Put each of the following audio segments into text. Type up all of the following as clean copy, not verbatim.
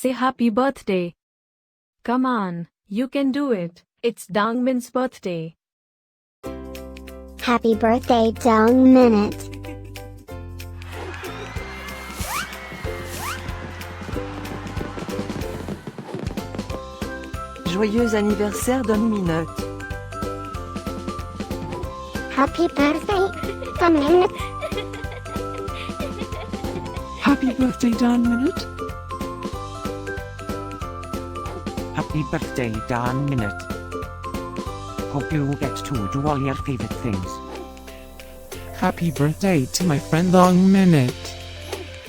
Say happy birthday. Come on, you can do it. It's Dongmin's birthday. Happy birthday, Dongmin. Joyeux anniversaire Dongmin. Happy birthday, Dongmin. Happy birthday, Dongmin. Happy birthday, Dongmin. Hope you get to do all your favorite things. Happy birthday to my friend Dongmin.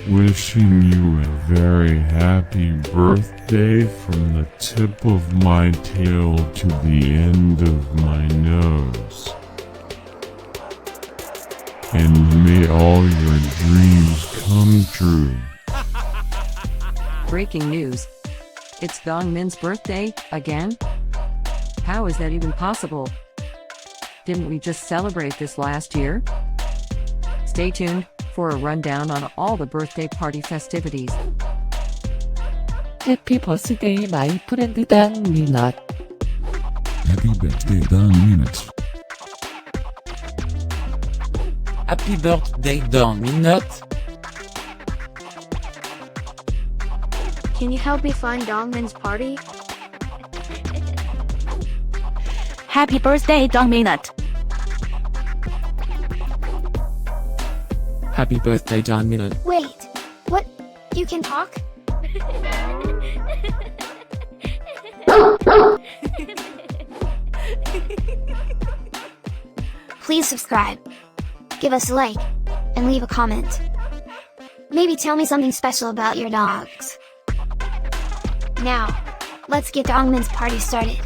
Wishing you a very happy birthday from the tip of my tail to the end of my nose. And may all your dreams come true. Breaking news. It's Dongmin's birthday, again? How is that even possible? Didn't we just celebrate this last year? Stay tuned for a rundown on all the birthday party festivities. Happy birthday, my friend Dongmin. Happy birthday, Dongmin. Happy birthday, Dongmin. Can you help me find Dongmin's party? Happy birthday, Dongmin. Happy birthday, Dongmin. Wait, what? You can talk? Please subscribe, give us a like, and leave a comment. Maybe tell me something special about your dogs. Now, let's get Dongmin's party started.